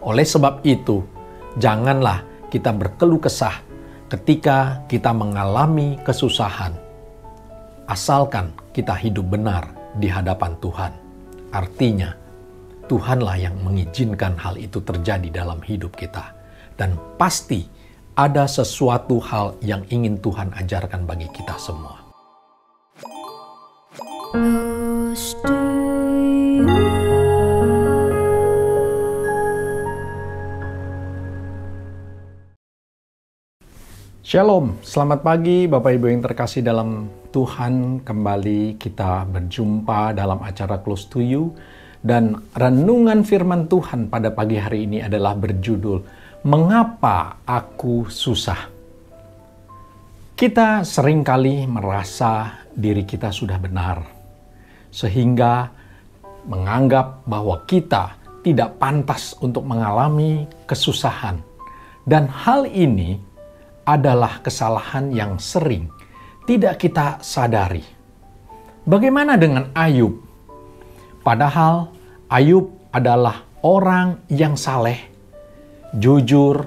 Oleh sebab itu, janganlah kita berkeluh kesah ketika kita mengalami kesusahan. Asalkan kita hidup benar di hadapan Tuhan. Artinya, Tuhanlah yang mengizinkan hal itu terjadi dalam hidup kita. Dan pasti ada sesuatu hal yang ingin Tuhan ajarkan bagi kita semua. Shalom, selamat pagi Bapak Ibu yang terkasih dalam Tuhan. Kembali kita berjumpa dalam acara Close to You. Dan renungan firman Tuhan pada pagi hari ini adalah berjudul, Mengapa Aku Susah? Kita seringkali merasa diri kita sudah benar, sehingga menganggap bahwa kita tidak pantas untuk mengalami kesusahan. Dan hal ini adalah kesalahan yang sering tidak kita sadari. Bagaimana dengan Ayub? Padahal Ayub adalah orang yang saleh, jujur,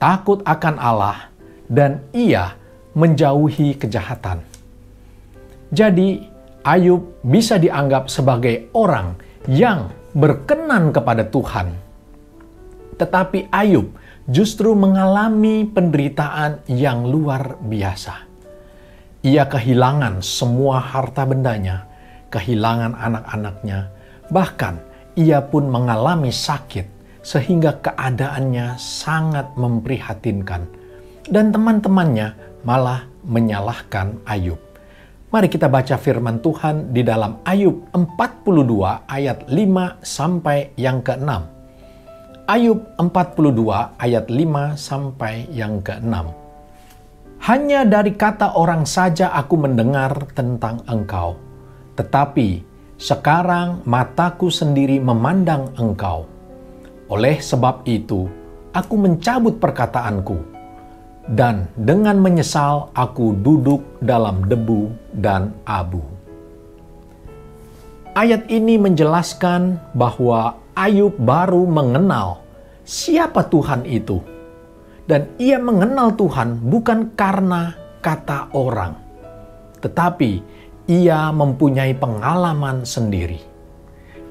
takut akan Allah, dan ia menjauhi kejahatan. Jadi, Ayub bisa dianggap sebagai orang yang berkenan kepada Tuhan. Tetapi Ayub justru mengalami penderitaan yang luar biasa. Ia kehilangan semua harta bendanya, kehilangan anak-anaknya, bahkan ia pun mengalami sakit sehingga keadaannya sangat memprihatinkan. Dan teman-temannya malah menyalahkan Ayub. Mari kita baca firman Tuhan di dalam Ayub 42 ayat 5 sampai yang ke-6. Ayub 42 ayat 5 sampai yang ke-6. Hanya dari kata orang saja aku mendengar tentang engkau, tetapi sekarang mataku sendiri memandang engkau. Oleh sebab itu, aku mencabut perkataanku, dan dengan menyesal aku duduk dalam debu dan abu. Ayat ini menjelaskan bahwa Ayub baru mengenal siapa Tuhan itu. Dan ia mengenal Tuhan bukan karena kata orang, tetapi ia mempunyai pengalaman sendiri.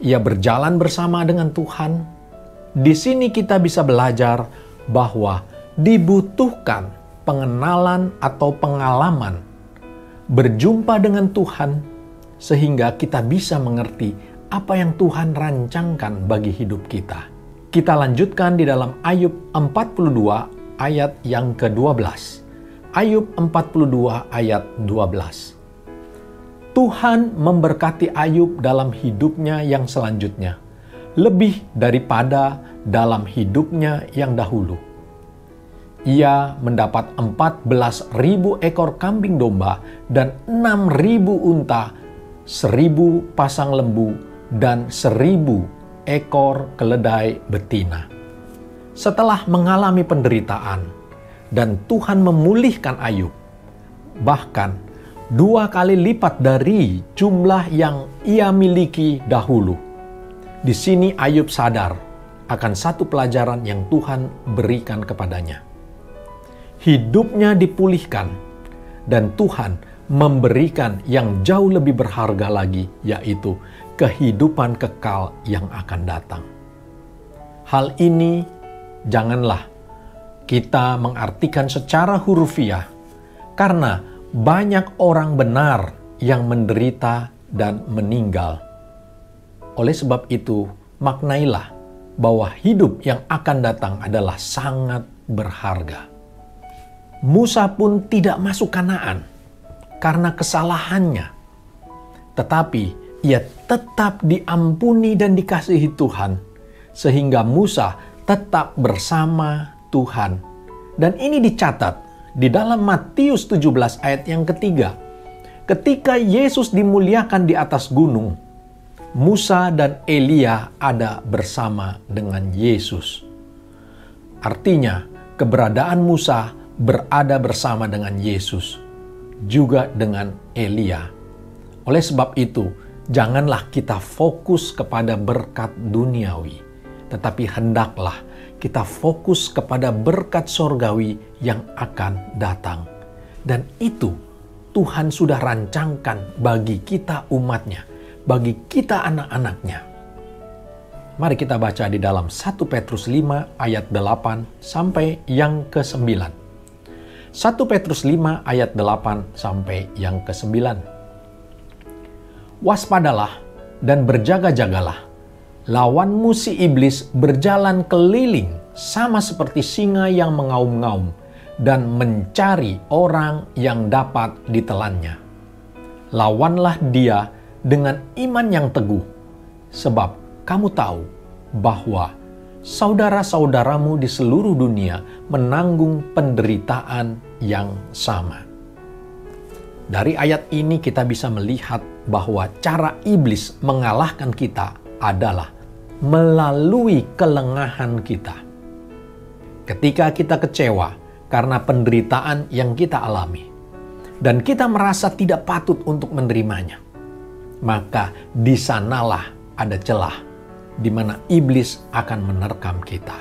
Ia berjalan bersama dengan Tuhan. Di sini kita bisa belajar bahwa dibutuhkan pengenalan atau pengalaman berjumpa dengan Tuhan sehingga kita bisa mengerti apa yang Tuhan rancangkan bagi hidup kita. Kita lanjutkan di dalam Ayub 42 ayat yang ke-12. Ayub 42 ayat 12. Tuhan memberkati Ayub dalam hidupnya yang selanjutnya, lebih daripada dalam hidupnya yang dahulu. Ia mendapat 14.000 ekor kambing domba dan 6.000 unta, 1.000 pasang lembu, dan 1.000 ekor keledai betina. Setelah mengalami penderitaan, dan Tuhan memulihkan Ayub, bahkan 2 kali lipat dari jumlah yang ia miliki dahulu. Di sini Ayub sadar akan satu pelajaran yang Tuhan berikan kepadanya. Hidupnya dipulihkan dan Tuhan memberikan yang jauh lebih berharga lagi, yaitu kehidupan kekal yang akan datang. Hal ini janganlah kita mengartikan secara hurufiah, karena banyak orang benar yang menderita dan meninggal. Oleh sebab itu, maknailah bahwa hidup yang akan datang adalah sangat berharga. Musa pun tidak masuk Kanaan karena kesalahannya. Tetapi ia tetap diampuni dan dikasihi Tuhan, sehingga Musa tetap bersama Tuhan. Dan ini dicatat di dalam Matius 17 ayat yang ketiga. Ketika Yesus dimuliakan di atas gunung, Musa dan Elia ada bersama dengan Yesus. Artinya, keberadaan Musa berada bersama dengan Yesus, juga dengan Elia. Oleh sebab itu, janganlah kita fokus kepada berkat duniawi, tetapi hendaklah kita fokus kepada berkat sorgawi yang akan datang. Dan itu Tuhan sudah rancangkan bagi kita umatnya, bagi kita anak-anaknya. Mari kita baca di dalam 1 Petrus 5 ayat 8 sampai yang ke-9. 1 Petrus 5 ayat 8 sampai yang ke-9. Waspadalah dan berjaga-jagalah. Lawanmu si iblis berjalan keliling sama seperti singa yang mengaum-ngaum dan mencari orang yang dapat ditelannya. Lawanlah dia dengan iman yang teguh, sebab kamu tahu bahwa saudara-saudaramu di seluruh dunia menanggung penderitaan yang sama. Dari ayat ini kita bisa melihat bahwa cara iblis mengalahkan kita adalah melalui kelengahan kita. Ketika kita kecewa karena penderitaan yang kita alami, dan kita merasa tidak patut untuk menerimanya, maka di sanalah ada celah di mana iblis akan menerkam kita.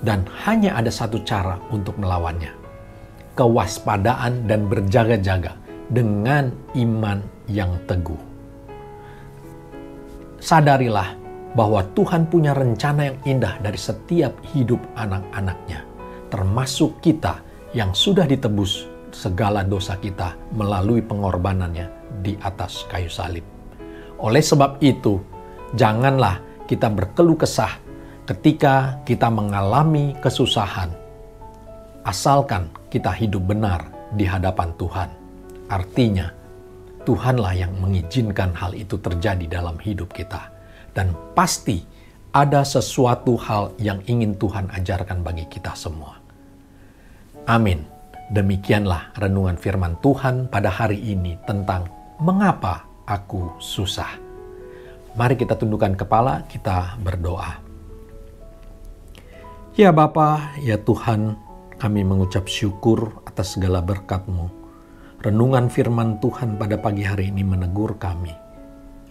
Dan hanya ada satu cara untuk melawannya: kewaspadaan dan berjaga-jaga dengan iman yang teguh. Sadarilah bahwa Tuhan punya rencana yang indah dari setiap hidup anak-anaknya, termasuk kita yang sudah ditebus segala dosa kita melalui pengorbanannya di atas kayu salib. Oleh sebab itu, janganlah kita berkeluh kesah ketika kita mengalami kesusahan, asalkan kita hidup benar di hadapan Tuhan. Artinya, Tuhanlah yang mengizinkan hal itu terjadi dalam hidup kita. Dan pasti ada sesuatu hal yang ingin Tuhan ajarkan bagi kita semua. Amin. Demikianlah renungan firman Tuhan pada hari ini tentang mengapa aku susah. Mari kita tundukkan kepala, kita berdoa. Ya Bapa, ya Tuhan, kami mengucap syukur atas segala berkat-Mu. Renungan firman Tuhan pada pagi hari ini menegur kami.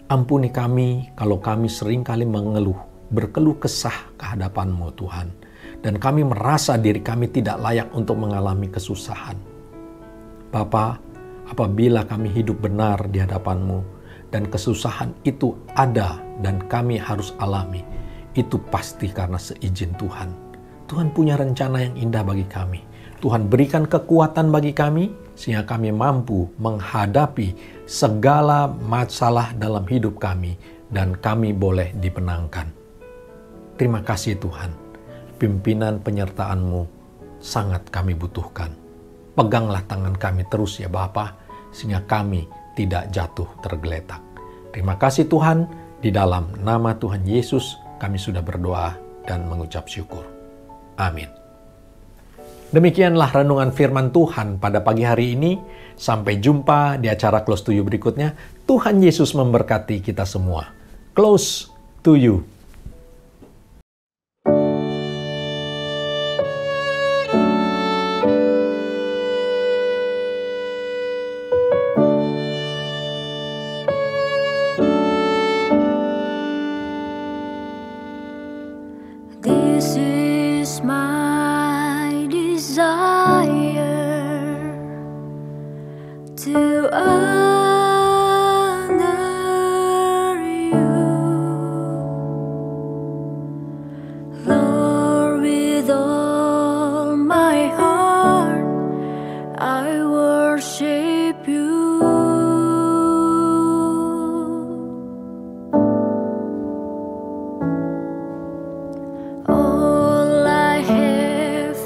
Ampuni kami kalau kami seringkali mengeluh, berkeluh kesah ke hadapan-Mu Tuhan. Dan kami merasa diri kami tidak layak untuk mengalami kesusahan. Bapa, apabila kami hidup benar di hadapan-Mu, dan kesusahan itu ada dan kami harus alami, itu pasti karena seizin Tuhan. Tuhan punya rencana yang indah bagi kami. Tuhan berikan kekuatan bagi kami, sehingga kami mampu menghadapi segala masalah dalam hidup kami, dan kami boleh dimenangkan. Terima kasih Tuhan, pimpinan penyertaan-Mu sangat kami butuhkan. Peganglah tangan kami terus ya Bapa, sehingga kami tidak jatuh tergeletak. Terima kasih Tuhan, di dalam nama Tuhan Yesus kami sudah berdoa dan mengucap syukur. Amin. Demikianlah renungan firman Tuhan pada pagi hari ini. Sampai jumpa di acara Close to You berikutnya. Tuhan Yesus memberkati kita semua. Close to You. This is my desire to honor you, Lord, with all my heart I worship you. All I have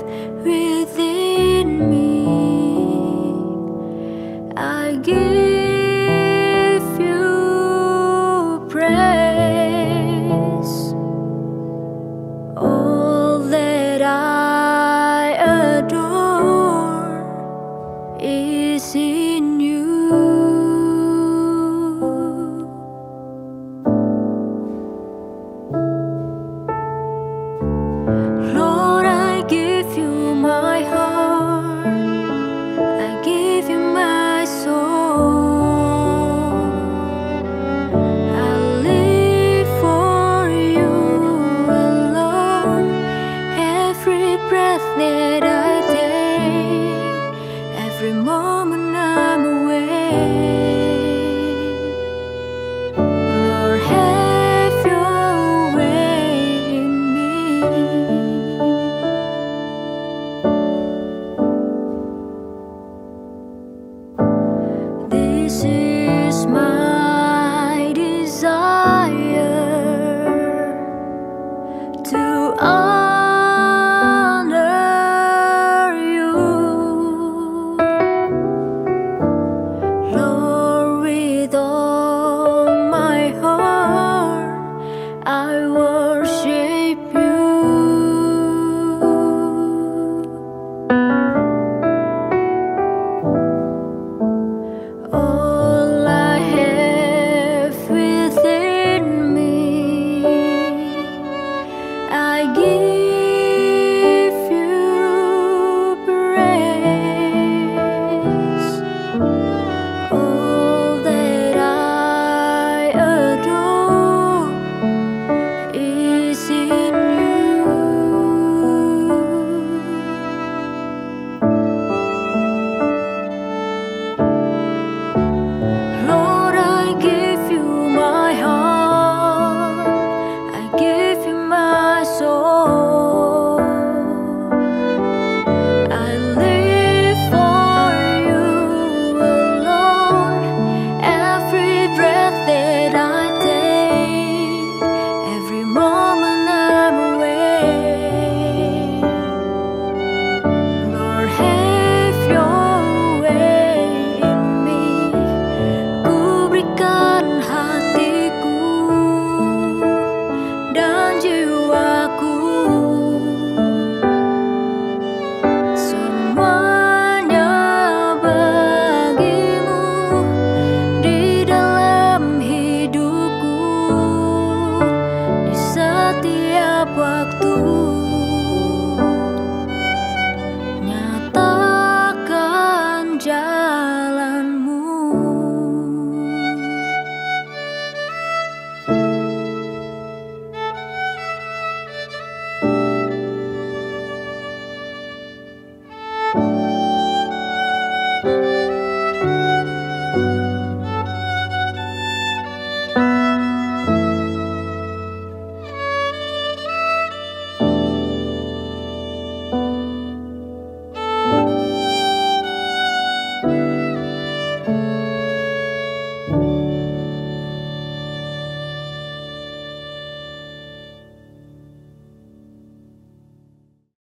within me, I give you praise. All that I adore is in you. Lord, I give you my heart, I give you my soul. I live for you alone, that I take, every moment I'm awake. Lord, have your way in me. This is my desire, to honor you, Lord, with all my heart I worship you. All I have within me, I give you praise. All that I adore is in you. Lord, I give you my heart, I give you my soul. I live for you alone. Every breath that I take, every moment I'm awake. Lord, have your way in me. Ku berikan hatiku dan jiwaku, semuanya bagimu di dalam hidupku, di setiap waktu.